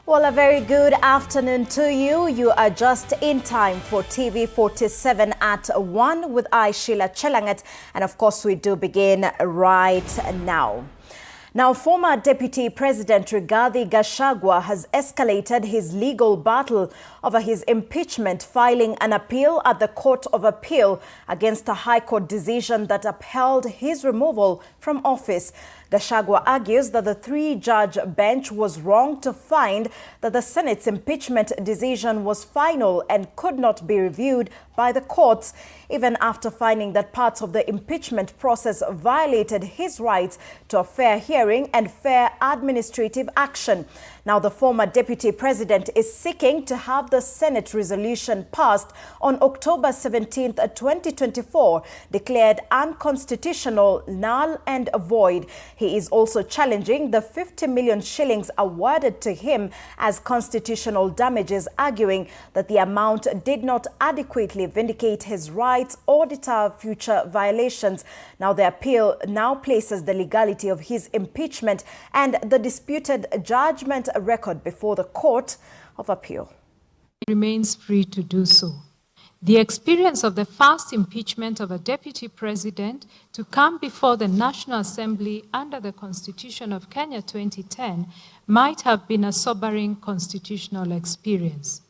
Well, a very good afternoon to you. You are just in time for TV47 at 1 with I, Sheilar Chelangat. And of course, we do begin right now. Now, former Deputy President Rigathi Gachagua has escalated his legal battle over his impeachment, filing an appeal at the Court of Appeal against a High Court decision that upheld his removal from office. Gachagua argues that the three-judge bench was wrong to find that the Senate's impeachment decision was final and could not be reviewed by the courts, even after finding that parts of the impeachment process violated his rights to a fair hearing and fair administrative action. Now, the former deputy president is seeking to have the Senate resolution passed on October 17, 2024, declared unconstitutional, null and void. He is also challenging the 50 million shillings awarded to him as constitutional damages, arguing that the amount did not adequately vindicate his rights or deter future violations. Now, the appeal now places the legality of his impeachment and the disputed judgment record before the Court of Appeal. He remains free to do so. The experience of the first impeachment of a deputy president to come before the National Assembly under the Constitution of Kenya 2010 might have been a sobering constitutional experience.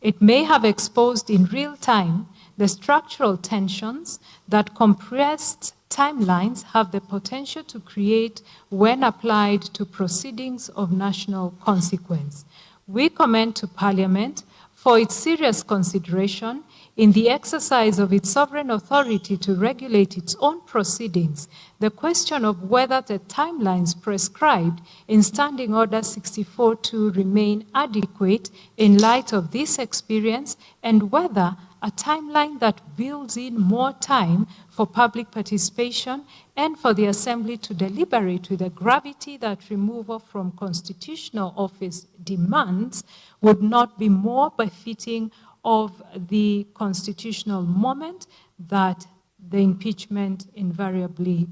It may have exposed in real time the structural tensions that compressed timelines have the potential to create when applied to proceedings of national consequence. We commend to Parliament for its serious consideration in the exercise of its sovereign authority to regulate its own proceedings, the question of whether the timelines prescribed in Standing Order 64-2 remain adequate in light of this experience, and whether a timeline that builds in more time for public participation and for the Assembly to deliberate with the gravity that removal from constitutional office demands would not be more befitting of the constitutional moment that the impeachment invariably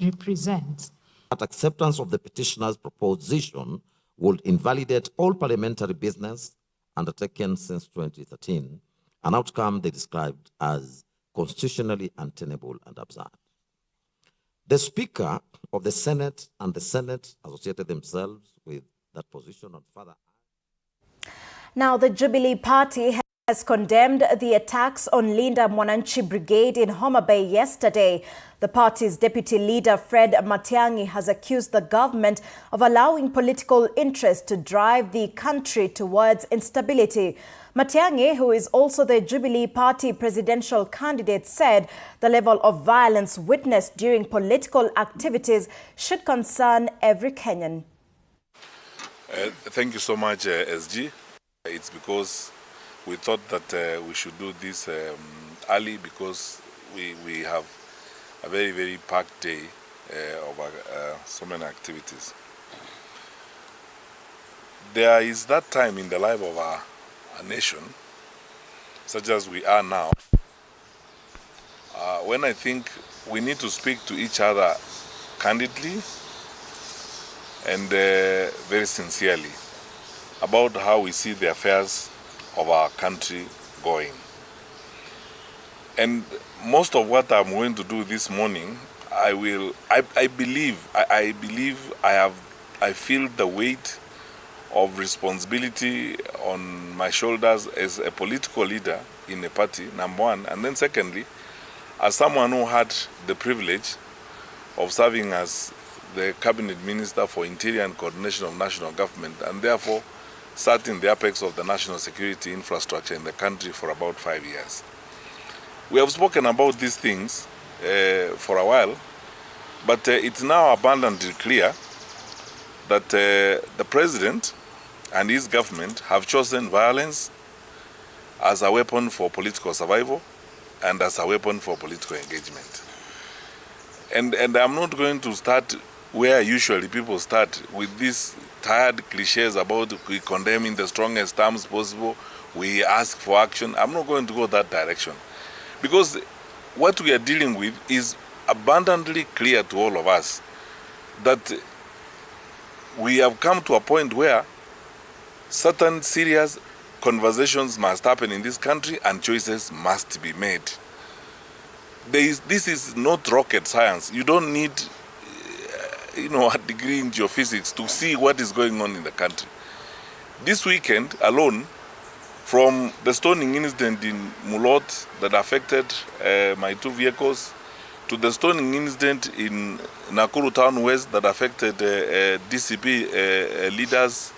represents. That acceptance of the petitioner's proposition would invalidate all parliamentary business undertaken since 2013, an outcome they described as constitutionally untenable and absurd. The Speaker of the Senate and the Senate associated themselves with that position on further. Now, the Jubilee Party has condemned the attacks on Linda Mwananchi Brigade in Homa Bay yesterday. The party's deputy leader, Fred Matiang'i, has accused the government of allowing political interest to drive the country towards instability. Matiang'i, who is also the Jubilee Party presidential candidate, said the level of violence witnessed during political activities should concern every Kenyan. Thank you so much, SG. It's because we thought that we should do this early because we have a very, very packed day of so many activities. There is that time in the life of a nation, such as we are now, when I think we need to speak to each other candidly and very sincerely about how we see the affairs of our country going. And most of what I'm going to do this morning, I feel the weight of responsibility on my shoulders as a political leader in a party, number one, and then secondly, as someone who had the privilege of serving as the Cabinet Minister for Interior and Coordination of National Government, and therefore sat in the apex of the national security infrastructure in the country for about 5 years. We have spoken about these things for a while, but it's now abundantly clear that the President and his government have chosen violence as a weapon for political survival and as a weapon for political engagement. And I'm not going to start where usually people start with these tired cliches about we condemn in the strongest terms possible, we ask for action. I'm not going to go that direction. Because what we are dealing with is abundantly clear to all of us that we have come to a point where certain serious conversations must happen in this country and choices must be made. This is not rocket science. You don't need a degree in geophysics to see what is going on in the country. This weekend alone, from the stoning incident in Mulot that affected my 2 vehicles, to the stoning incident in Nakuru Town West that affected DCP leaders,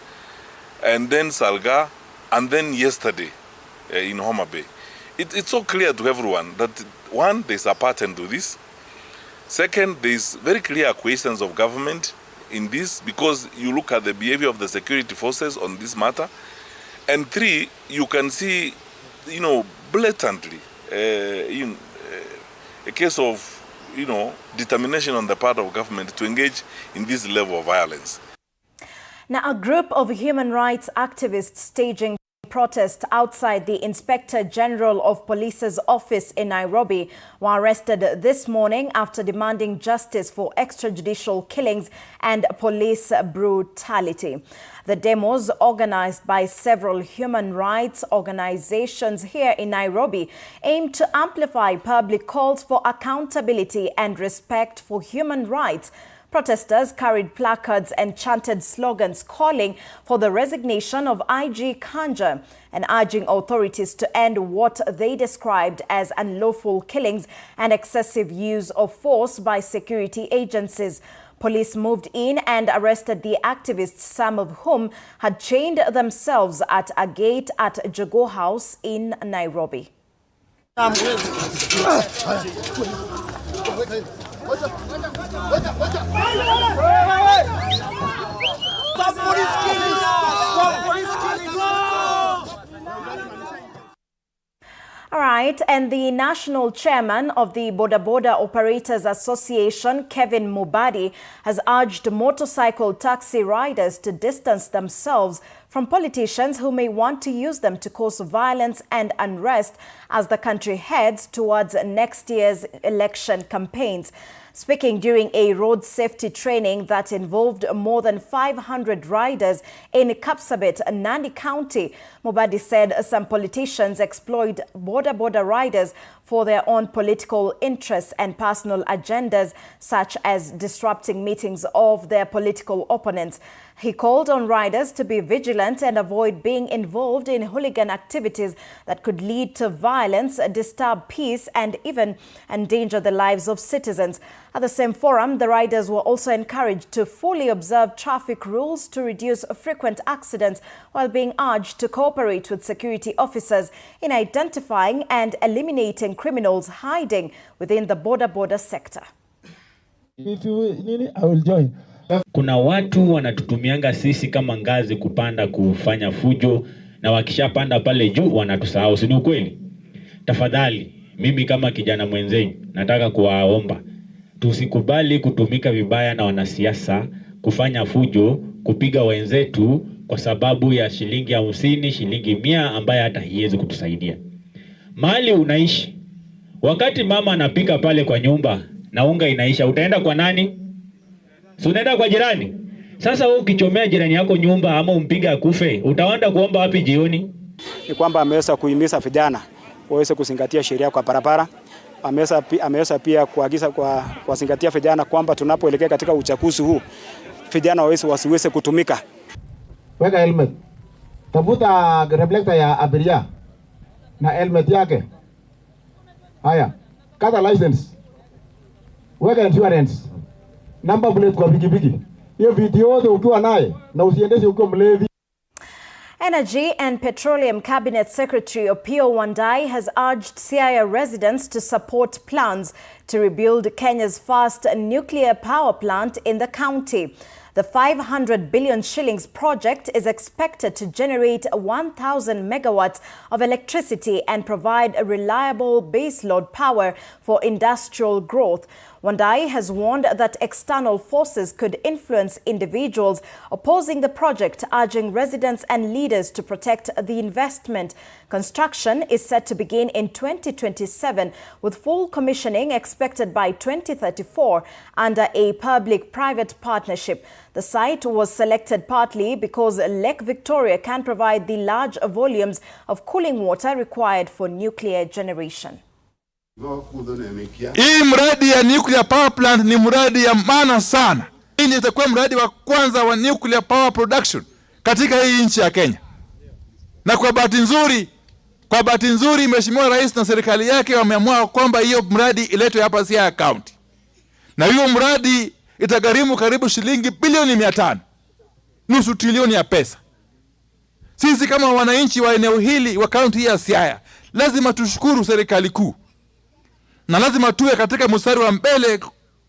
and then Salga, and then yesterday in Homa Bay. It's so clear to everyone that, one, there's a pattern to this. Second, there's very clear acquiescence of government in this, because you look at the behavior of the security forces on this matter. And three, you can see, blatantly, a case of, determination on the part of government to engage in this level of violence. Now, a group of human rights activists staging protest outside the Inspector General of Police's office in Nairobi were arrested this morning after demanding justice for extrajudicial killings and police brutality. The demos, organized by several human rights organizations here in Nairobi, aim to amplify public calls for accountability and respect for human rights. Protesters carried placards and chanted slogans calling for the resignation of IG Kanja and urging authorities to end what they described as unlawful killings and excessive use of force by security agencies. Police moved in and arrested the activists, some of whom had chained themselves at a gate at Jogoo House in Nairobi. All right, and the national chairman of the Boda Operators Association, Kevin Mubadi, has urged motorcycle taxi riders to distance themselves from politicians who may want to use them to cause violence and unrest as the country heads towards next year's election campaigns. Speaking during a road safety training that involved more than 500 riders in Kapsabet, Nandi County, Mubadi said some politicians exploit Boda riders for their own political interests and personal agendas, such as disrupting meetings of their political opponents. He called on riders to be vigilant and avoid being involved in hooligan activities that could lead to violence, disturb peace, and even endanger the lives of citizens. At the same forum, the riders were also encouraged to fully observe traffic rules to reduce frequent accidents, while being urged to cooperate with security officers in identifying and eliminating criminals hiding within the Boda sector. If you need it, I will join. Kuna watu wanatutumianga sisi kama ngazi kupanda kufanya fujo, na wakishapanda pale juu wanatusahau, si ni ukweli? Tafadhali, mimi kama kijana mwenzenu nataka kuwaomba tusikubali kutumika vibaya na wanasiasa kufanya fujo, kupiga wenzetu kwa sababu ya shilingi 50, shilingi 100 ambaye hata haiwezi kutusaidia. Mahali unaishi, wakati mama anapika pale kwa nyumba na unga inaisha, utaenda kwa nani? Si unaenda kwa jirani. Sasa wewe ukichomea jirani yako nyumba ama umpiga akufe, utaenda kuomba wapi jioni? Ni kwamba ameweza kuhimiza vijana waweze kuzingatia sheria kwa barabara. Ameweza pia kuagiza kwa kuzingatia vijana kwamba tunapoelekea katika uchaguzi huu, vijana wasiweze kutumika. Weka helmet. Tafuta reflector ya abiria na helmet yake. Haya, kata license. Weka insurance. Number plate kwa pikipiki. Hiyo video yote ukiwa naye na usiendeshe ukiwa mlevi. Energy and Petroleum Cabinet Secretary Opiyo Wandayi has urged Siaya residents to support plans to rebuild Kenya's first nuclear power plant in the county. The 500 billion shillings project is expected to generate 1,000 megawatts of electricity and provide a reliable baseload power for industrial growth. Wandai has warned that external forces could influence individuals opposing the project, urging residents and leaders to protect the investment. Construction is set to begin in 2027, with full commissioning expected by 2034 under a public-private partnership. The site was selected partly because Lake Victoria can provide the large volumes of cooling water required for nuclear generation. Hii mradi ya nuclear power plant ni mradi ya maana sana. Hii itakuwa mradi wa kwanza wa nuclear power production katika hii nchi ya Kenya. Na kwa bahati nzuri Mheshimiwa Rais na serikali yake wameamua kwamba hiyo mradi iletwe hapa Siaya County. Na hiyo mradi itagharimu karibu shilingi bilioni 500. Nusu trilioni ya pesa. Sisi kama wananchi wa eneo hili wa kaunti ya Siaya lazima tushukuru serikali kuu. Na lazima tuwe katika mstari wa mbele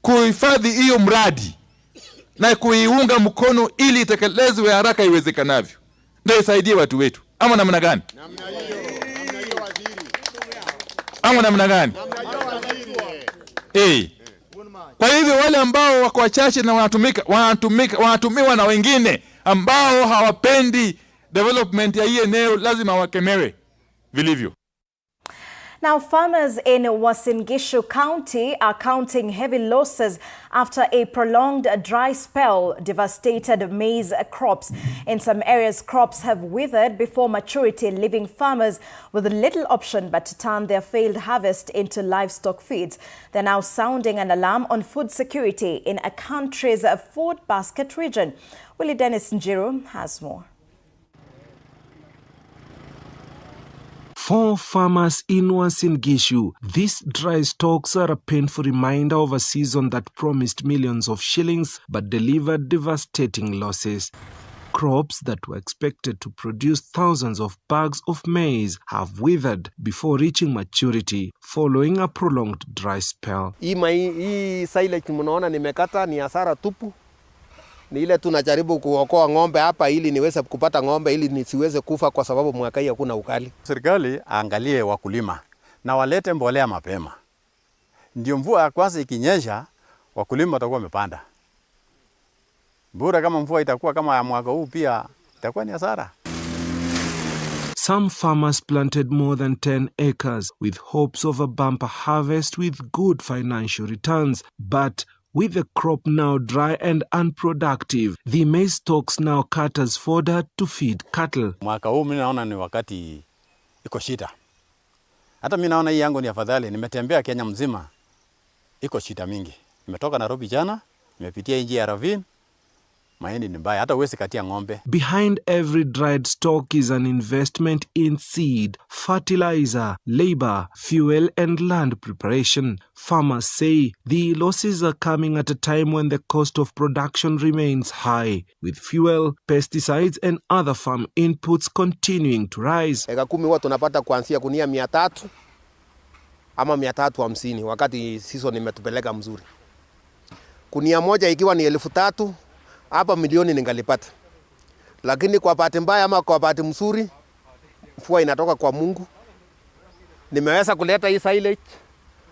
kuhifadhi hiyo mradi na kuiunga mkono ili itekelezwe haraka iwezekanavyo. Ndio isaidie watu wetu. Ama namna gani? Ama namna gani? Kwa hivyo wale ambao wako wachache na wanatumiwa na wengine ambao hawapendi development ya hii eneo lazima wakemewe vilivyo. Now, farmers in Uasin Gishu County are counting heavy losses after a prolonged dry spell devastated maize crops. In some areas, crops have withered before maturity, leaving farmers with little option but to turn their failed harvest into livestock feeds. They're now sounding an alarm on food security in a country's food basket region. Willie Dennis Njiru has more. For farmers in Uasin Gishu, these dry stalks are a painful reminder of a season that promised millions of shillings but delivered devastating losses. Crops that were expected to produce thousands of bags of maize have withered before reaching maturity following a prolonged dry spell. Hii silage mnaona nimekata ni hasara tupu. Ni ile tunajaribu kuokoa ng'ombe hapa ili niweze kupata ng'ombe ili nisiweze kufa kwa sababu mwaka hii hakuna ukali. Serikali aangalie wakulima na walete mbolea mapema. Ndio mvua ya kwanza ikinyesha wakulima watakuwa wamepanda. Bora kama mvua itakuwa kama ya mwaka huu pia itakuwa ni hasara. Some farmers planted more than 10 acres with hopes of a bumper harvest with good financial returns, but with the crop now dry and unproductive, the maize stalks now cut as fodder to feed cattle. Mwaka huu mimi naona ni wakati iko shida. Hata mimi naona hii yangu ni afadhali. Nimetembea Kenya mzima. Iko shida mingi. Nimetoka Nairobi jana, nimepitia nje ya ravine. Mahindi ni mbaya, hata uwezi katia ng'ombe. Behind every dried stalk is an investment in seed, fertilizer, labor, fuel and land preparation. Farmers say the losses are coming at a time when the cost of production remains high, with fuel, pesticides and other farm inputs continuing to rise. Eka 10 huwa tunapata kuanzia gunia 300 ama 350 wakati season imetupeleka mzuri. Gunia moja ikiwa ni 3,000 hapa milioni ningalipata. Lakini kwa bahati mbaya ama kwa bahati mzuri mvua inatoka kwa Mungu. Nimeweza kuleta hii silage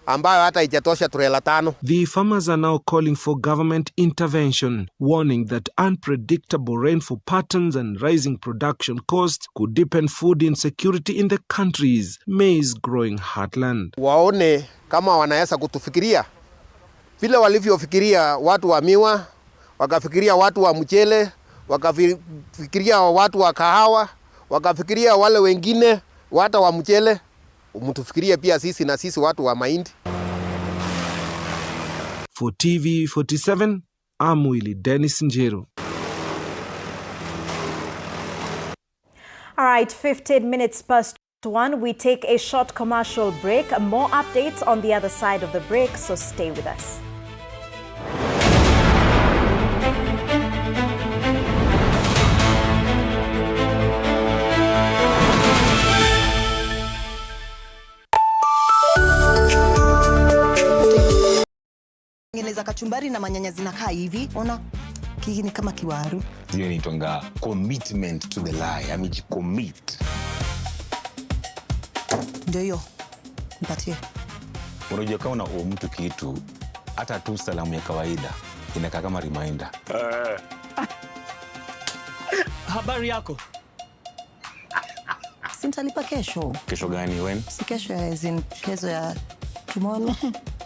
ambayo hata haijatosha trailer 5. The farmers are now calling for government intervention, warning that unpredictable rainfall patterns and rising production costs could deepen food insecurity in the country's maize growing heartland. Waone kama wanaweza kutufikiria vile walivyofikiria watu wa miwa, wakafikiria watu wa mchele, wakafikiria watu wa kahawa, wakafikiria wale wengine watu wa mchele, mtufikirie pia sisi na sisi watu wa mahindi. For TV47, I'm Willie Dennis Njiru. All right, 15 minutes past 1. We take a short commercial break. More updates on the other side of the break, so stay with us. Tengeneza kachumbari na manyanya zinakaa hivi. Ona kiki ni kama kiwaru. Hiyo inaitwa commitment to the lie. Amejicommit. Ndio hiyo. Mpatie. Unajua kama una mtu kitu hata tu salamu ya kawaida inakaa kama reminder. Habari yako? Sintalipa kesho. Kesho gani when? Si kesho ya kesho ya tomorrow.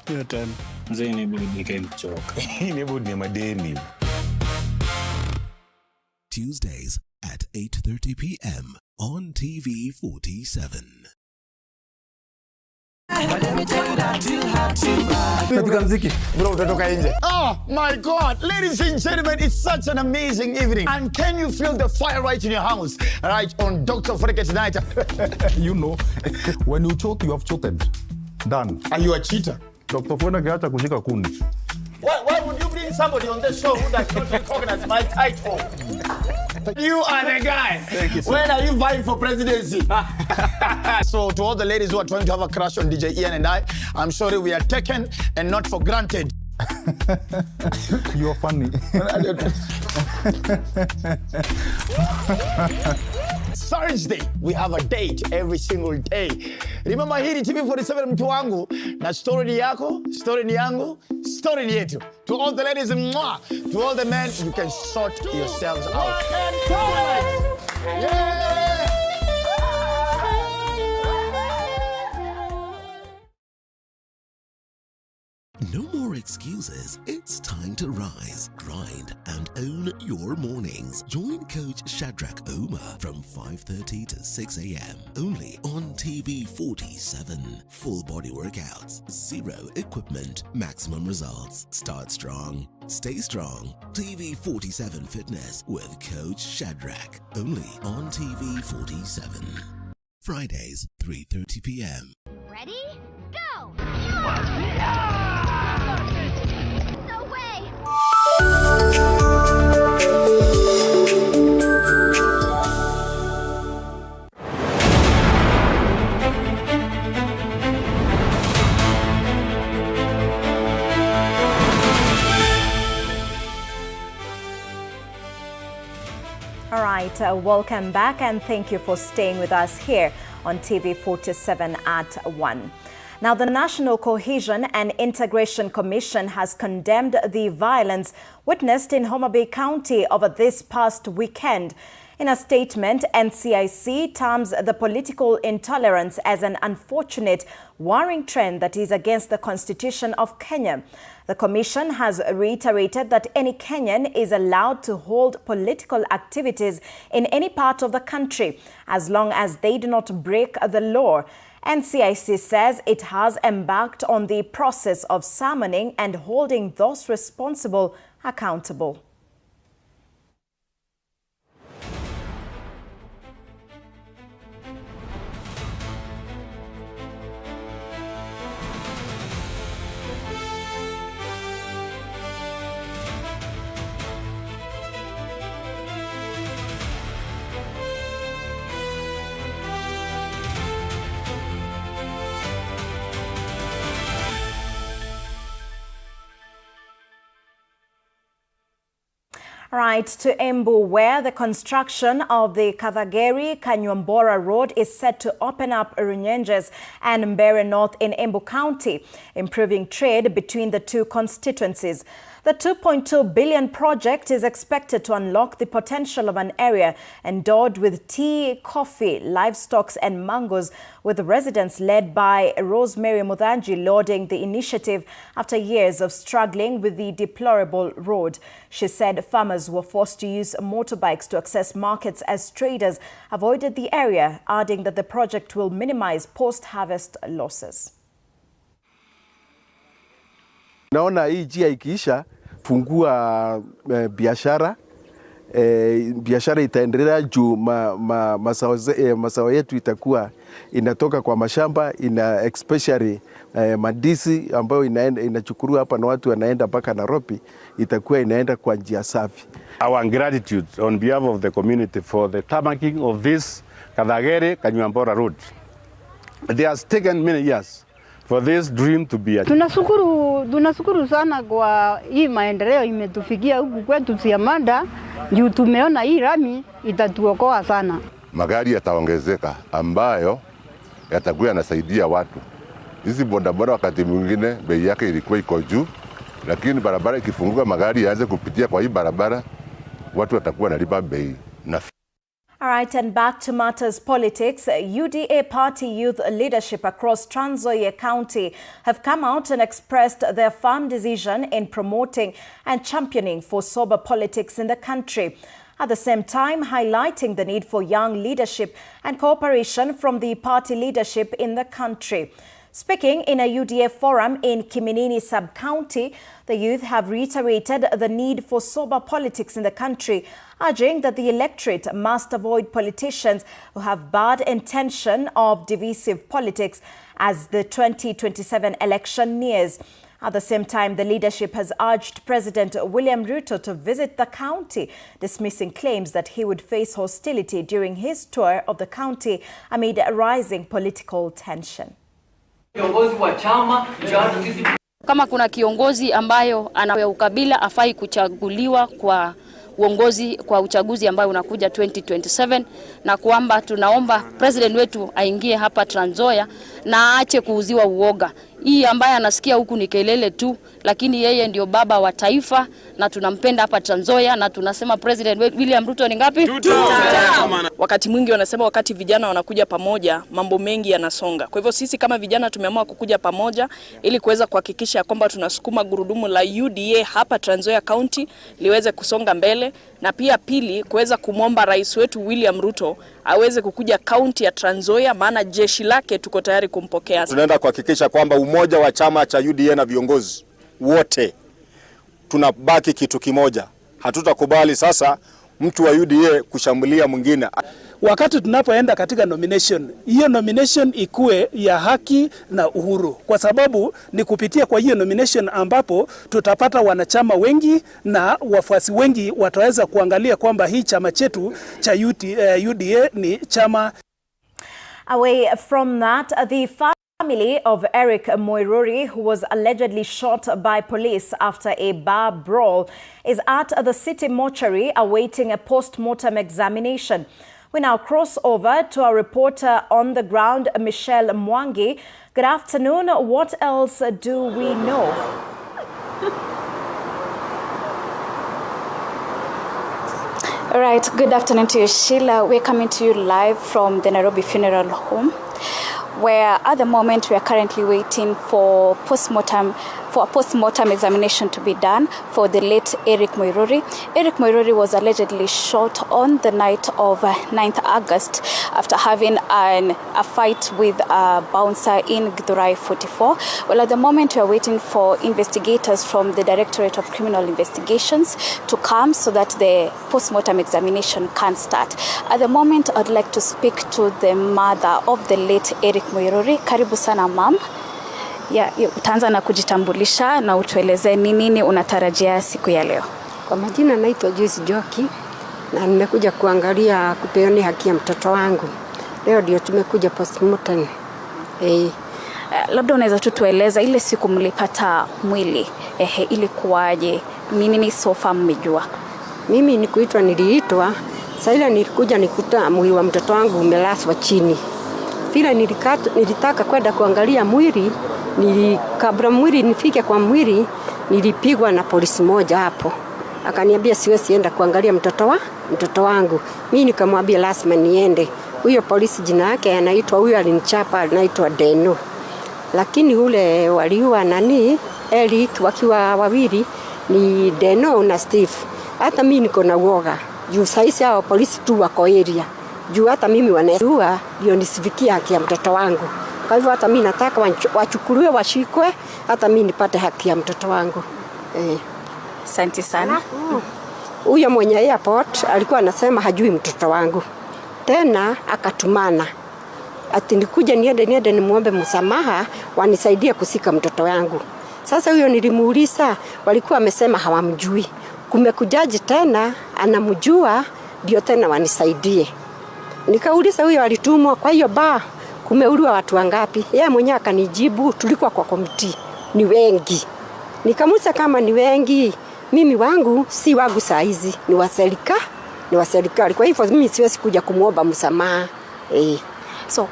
Hiyo time. Mzee ni budi nikamchoka. Ni budi ni madeni. Tuesdays at 8:30 p.m. on TV47. Oh my God, ladies and gentlemen, it's such an amazing evening. And can you feel the fire right in your house? Right on Dr. Foreke tonight. You know, when you choke, you have choken. Done. Are you a cheater? Dr. Foreke hata kushika kundi. Why would you bring somebody on this show who does not recognize my title? You are the guy. Thank you, sir. When are you vying for presidency? So to all the ladies who are trying to have a crush on DJ Ian and I'm sorry we are taken and not for granted. You are funny. Thursday, we have a date every single day. Remember hii ni TV47 mtu wangu, na story ni yako, story ni yangu, story ni yetu. To all the ladies, mwah. To all the men, you can sort yourselves out. Yeah! No more excuses. It's time to rise, grind, and own your mornings. Join Coach Shadrach Ouma from 5:30 to 6 a.m. only on TV47. Full body workouts, zero equipment, maximum results. Start strong, stay strong. TV47 Fitness with Coach Shadrach only on TV47. Fridays, 3:30 p.m. Ready? Go! No way! All right, welcome back and thank you for staying with us here on TV47 at 1. Now, the National Cohesion and Integration Commission has condemned the violence witnessed in Homa Bay County over this past weekend. In a statement, NCIC terms the political intolerance as an unfortunate, worrying trend that is against the Constitution of Kenya. The Commission has reiterated that any Kenyan is allowed to hold political activities in any part of the country as long as they do not break the law. NCIC says it has embarked on the process of summoning and holding those responsible accountable. Right, to Embu, where the construction of the Kathageri-Kanywambora Road is set to open up Runyenjes and Mbere North in Embu County, improving trade between the two constituencies. The 2.2 billion project is expected to unlock the potential of an area endowed with tea, coffee, livestock and mangoes, with residents led by Rosemary Muthanji lauding the initiative after years of struggling with the deplorable road. She said farmers were forced to use motorbikes to access markets as traders avoided the area, adding that the project will minimize post-harvest losses. Naona hii njia ikiisha fungua biashara, biashara itaendelea juu mazao yetu itakuwa inatoka kwa mashamba, especially madisi ambayo inachukuliwa hapa na watu wanaenda mpaka Nairobi, itakuwa inaenda kwa njia safi. Our gratitude on behalf of the community for the tarmacking of this Kathageri-Kanywambora road. It has taken many years for this dream to be achieved. Tunashukuru sana kwa hii maendeleo imetufikia huku kwetu Siamanda, juu tumeona hii rami itatuokoa sana. Magari yataongezeka ambayo yatakuwa yanasaidia watu. Hizi bodaboda wakati mwingine bei yake ilikuwa iko juu, lakini barabara ikifunguka magari yaanze kupitia kwa hii barabara, watu watakuwa nalipa bei nafuu. All right, and back to matters politics. UDA party youth leadership across Trans Nzoia County have come out and expressed their firm decision in promoting and championing for sober politics in the country. At the same time, highlighting the need for young leadership and cooperation from the party leadership in the country. Speaking in a UDA forum in Kiminini sub-county, the youth have reiterated the need for sober politics in the country, urging that the electorate must avoid politicians who have bad intention of divisive politics as the 2027 election nears. At the same time, the leadership has urged President William Ruto to visit the county, dismissing claims that he would face hostility during his tour of the county amid rising political tension. Kama kuna kiongozi ambayo ana ukabila afai kuchaguliwa kwa uongozi kwa uchaguzi ambao unakuja 2027, na kwamba tunaomba president wetu aingie hapa Trans Nzoia na aache kuuziwa uoga. Hii ambaye anasikia huku ni kelele tu, lakini yeye ndio baba wa taifa na tunampenda hapa Trans Nzoia na tunasema President William Ruto ni ngapi? Wakati mwingi wanasema wakati vijana wanakuja pamoja mambo mengi yanasonga. Kwa hivyo sisi kama vijana tumeamua kukuja pamoja ili kuweza kuhakikisha kwamba tunasukuma gurudumu la UDA hapa Trans Nzoia County liweze kusonga mbele, na pia pili kuweza kumwomba rais wetu William Ruto aweze kukuja county ya Trans Nzoia, maana jeshi lake tuko tayari kumpokea. Tunaenda kuhakikisha kwamba umoja wa chama cha UDA na viongozi wote tunabaki kitu kimoja. Hatutakubali sasa mtu wa UDA kushambulia mwingine. Wakati tunapoenda katika nomination, hiyo nomination ikue ya haki na uhuru, kwa sababu ni kupitia kwa hiyo nomination ambapo tutapata wanachama wengi na wafuasi wengi wataweza kuangalia kwamba hii chama chetu cha UDA ni chama. Away from that, the family of Eric Moiruri, who was allegedly shot by police after a bar brawl, is at the city mortuary awaiting a post-mortem examination. We now cross over to our reporter on the ground, Michelle Mwangi. Good afternoon. What else do we know? All right. Good afternoon to you, Sheila. We're coming to you live from the Nairobi Funeral Home, where at the moment we are currently waiting for a post-mortem examination to be done for the late Eric Moiruri. Eric Moiruri was allegedly shot on the night of 9th August after having a fight with a bouncer in Githurai 44. Well, at the moment we are waiting for investigators from the Directorate of Criminal Investigations to come so that the post-mortem examination can start. At the moment, I'd like to speak to the mother of the late Eric Moiruri. Karibu sana, ma'am. Utaanza na kujitambulisha na utueleze ni nini unatarajia siku ya leo. Kwa majina naitwa Joyce Joki na nimekuja kuangalia kupeoni haki ya mtoto wangu. Leo ndio tumekuja postmortem. Labda unaweza tutueleza ile siku mlipata mwili ilikuwaje? Nini sofa mmejua? Mimi niliitwa sasa nilikuja nikuta mwili wa mtoto wangu umelaswa chini. Vile nilitaka kwenda kuangalia mwili, kabla mwili nifike kwa mwili nilipigwa na polisi moja hapo. Akaniambia siwezi enda kuangalia mtoto wangu. Mimi nikamwambia lazima niende. Huyo polisi jina yake anaitwa, huyo alinichapa anaitwa Deno. Lakini ule waliua Eric wakiwa wawili ni Deno na Steve. Hata mimi niko na uoga. Juu saisi hao polisi tu wako area. Juu hata mimi wanajua ndio nisifikie haki ya mtoto wangu. Kwa hivyo hata mimi nataka wachukuliwe, washikwe, hata mimi nipate haki ya mtoto wangu. Asante sana. Huyo mwenye airport alikuwa anasema hajui mtoto wangu. Tena akatumana. Ati nikuja niende nimuombe msamaha wanisaidie kusika mtoto wangu. Sasa huyo nilimuuliza, walikuwa wamesema hawamjui. Kumekujaji tena anamjua ndio tena wanisaidie. Nikauliza huyo alitumwa kwa hiyo kumeuliwa watu wangapi? Yeye mwenyewe akanijibu tulikuwa kwa komiti ni wengi. Nikamuuliza kama ni wengi, mimi wangu si wangu saa hizi, ni wa serikali. Kwa hivyo mimi siwezi kuja kumuomba msamaha. So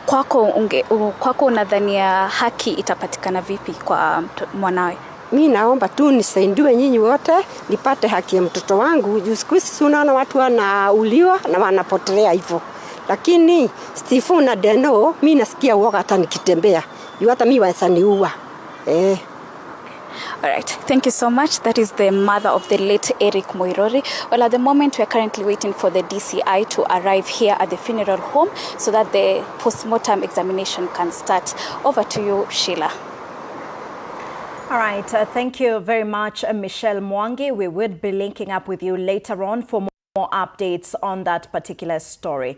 kwako unadhania haki itapatikana vipi kwa mwanawe? mimi naomba tu nisaidiwe nyinyi wote nipate haki ya mtoto wangu. Juu siku hizi unaona watu wanauliwa na wanapotelea hivyo. Lakini Steve na Deno mimi nasikia uoga hata nikitembea. Juu hata mimi wasaniua. All right, thank you so much. That is the mother of the late Eric Moirori. Well, at the moment, we are currently waiting for the DCI to arrive here at the funeral home so that the post-mortem examination can start. Over to you, Sheila. All right, thank you very much, Michelle Mwangi. We will be linking up with you later on for more updates on that particular story.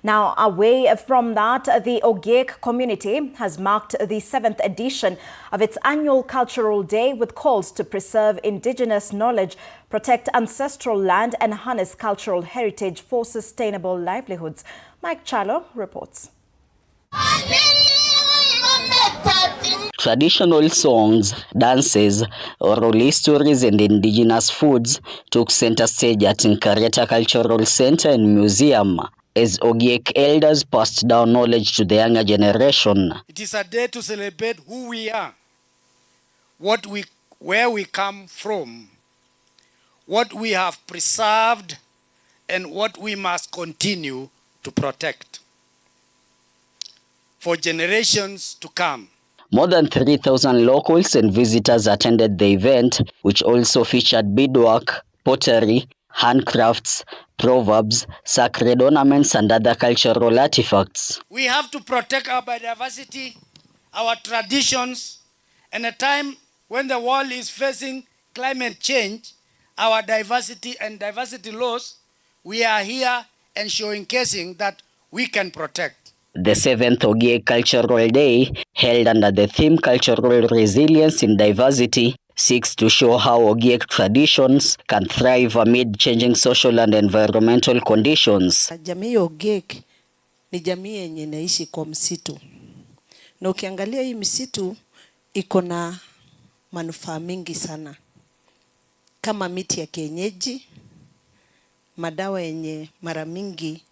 Now, away from that, the Ogiek community has marked the 7th edition of its annual Cultural Day with calls to preserve indigenous knowledge, protect ancestral land and harness cultural heritage for sustainable livelihoods. Mike Chalo reports. Traditional songs, dances, oral stories and indigenous foods took center stage at Nkareta Cultural Center and Museum as Ogiek elders passed down knowledge to the younger generation. It is a day to celebrate who we are, where we come from, what we have preserved and what we must continue to protect for generations to come. More than 3,000 locals and visitors attended the event, which also featured beadwork, pottery, handcrafts, proverbs, sacred ornaments, and other cultural artifacts. We have to protect our biodiversity, our traditions, and a time when the world is facing climate change, our diversity and diversity laws, we are here and showcasing that we can protect. The 7th Ogiek Cultural Day, held under the theme Cultural Resilience in Diversity, seeks to show how Ogiek traditions can thrive amid changing social and environmental conditions. Jamii Ogiek ni jamii yenye inaishi kwa msitu. Na ukiangalia hii msitu iko na manufaa mingi sana. Kama miti ya kienyeji, madawa yenye mara mingi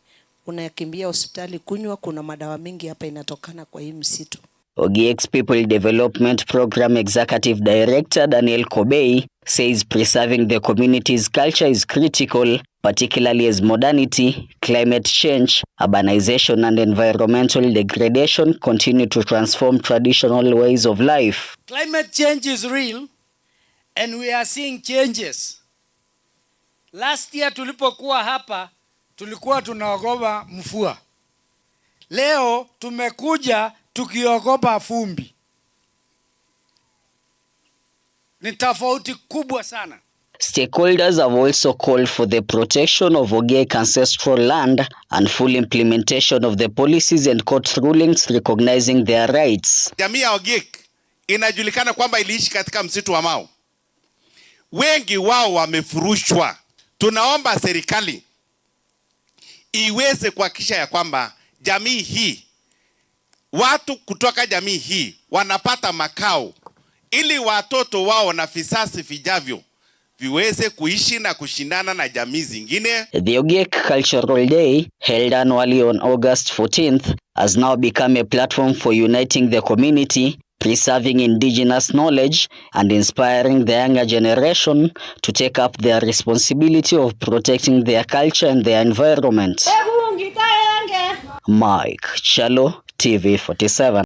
unakimbia hospitali kunywa, kuna madawa mingi hapa inatokana kwa hii msitu. Ogiek's People Development Program Executive Director Daniel Kobei says preserving the community's culture is critical, particularly as modernity, climate change, urbanization and environmental degradation continue to transform traditional ways of life. Climate change is real and we are seeing changes. Last year tulipokuwa hapa tulikuwa tunaogopa mvua. Leo tumekuja tukiogopa vumbi. Ni tofauti kubwa sana. Stakeholders have also called for the protection of Ogiek ancestral land and full implementation of the policies and court rulings recognizing their rights. Jamii ya Ogiek inajulikana kwamba iliishi katika msitu wa Mau. Wengi wao wamefurushwa. Tunaomba serikali iweze kuhakikisha ya kwamba jamii hii, watu kutoka jamii hii wanapata makao ili watoto wao na visasi vijavyo viweze kuishi na kushindana na jamii zingine. The Ogiek Cultural Day, held annually on August 14th, has now become a platform for uniting the community, preserving indigenous knowledge, and inspiring the younger generation to take up their responsibility of protecting their culture and their environment. Mike Chalo, TV47.